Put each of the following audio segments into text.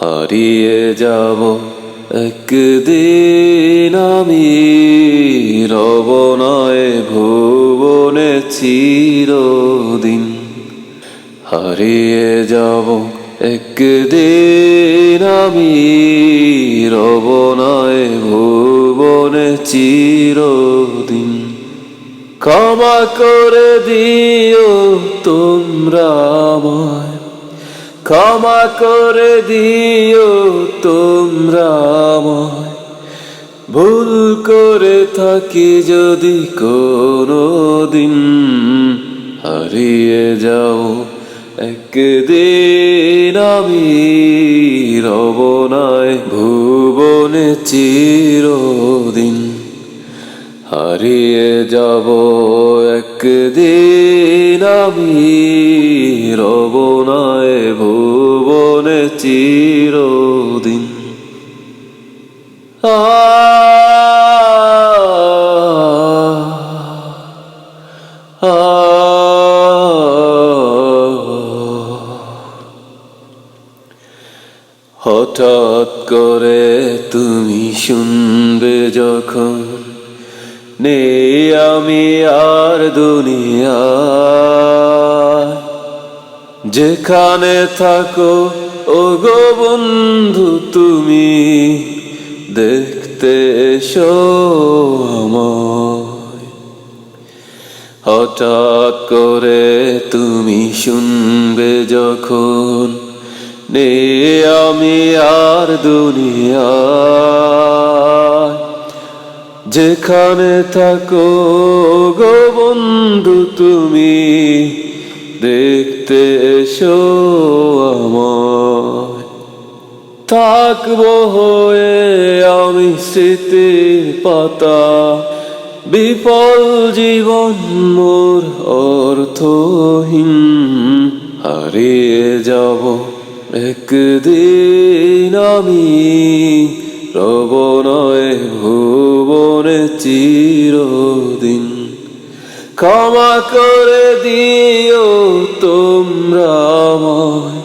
হারিয়ে যাব একদিন আমি, রব নয় ভুবনে চিরদিন। হারিয়ে যাব একদিন আমি, রব নয় ভুবনে চিরদিন। ক্ষমা করে দিও তোমরা আমায়, ক্ষমা করে দিও তোমরা আমায়। ভুল করে থাকি যদি কোনো দিন, হারিয়ে যাও একদিন আমি, রব নয় ভুবনে চিরদিন। হারিয়ে যাব একদিন আমি, রব নয় ভুবনে চিরদিন। হঠাৎ করে তুমি শুনবে যখন, নেই আমি আর দুনিয়ায়। যেখানে থাকো ওগো বন্ধু তুমি, দেখতে এসো আমায়। হঠাৎ করে তুমি শুনবে যখন, নেই আমি আর দুনিয়ায়। যেখানে থাকো গো বন্ধু তুমি, দেখতে এসো আমায়। থাকবো হয়ে আমি স্মৃতির পাতা, বিফল জীবন মোর অর্থহীন। হারিয়ে যাব একদিন আমি, রব নয় ভুবনে চিরদিন। ক্ষমা করে দিও তোমরা আমায়,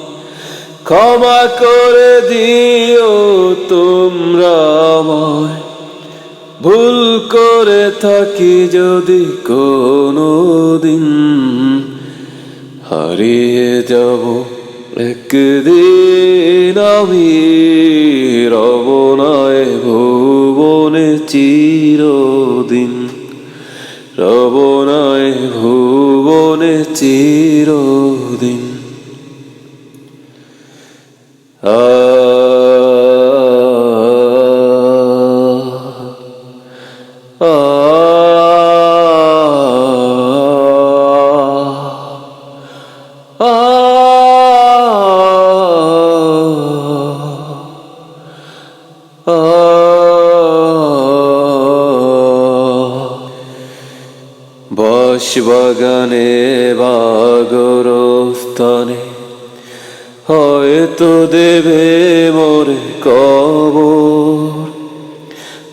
ক্ষমা করে দিও তোমরা আমায়। ভুল করে থাকি যদি কোনো দিন, হারিয়ে যাব একদিন আমি, রব নয় ভুবনে চিরদিন। রব নয় ভুবনে চিরদিন। বাগানে বা গোরস্থানে হয়তো দেবে মোরে কবর।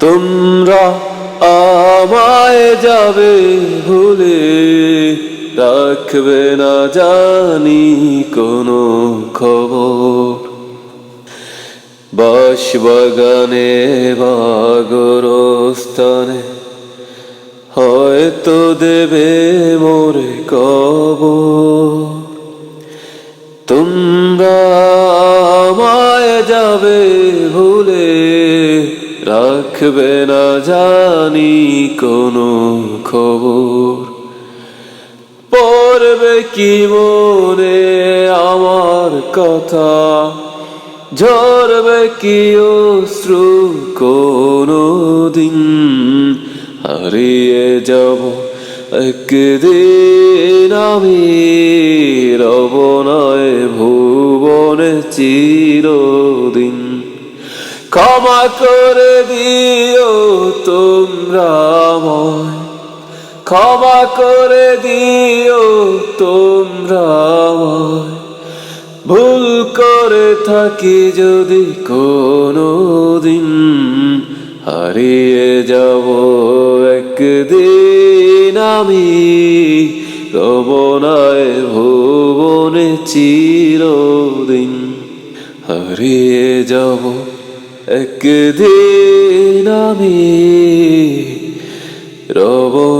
তোমরা আমায় যাবে ভুলে, রাখবে না জানি কোনো খবর। বাগানে বা গোরস্থানে হয়তো দেবে মোরে কবর। তোমরা আমায় যাবে ভুলে, রাখবে না জানি কোনো খবর। পড়বে কি মনে আমার কথা, ঝরবে কি অশ্রু কোনো দিন। হারিয়ে যাব একদিন আমি, রব নয় ভুবনে চিরদিন। ক্ষমা করে দিও তোমরা আমায়, ক্ষমা করে দিও তোমরা আমায়, ভুল করে থাকি যদি কোনো দিন, হারিয়ে যাব একদিন আমি, রব না এ ভুবনে চিরদিন। হারিয়ে যাব একদিন আমি, রব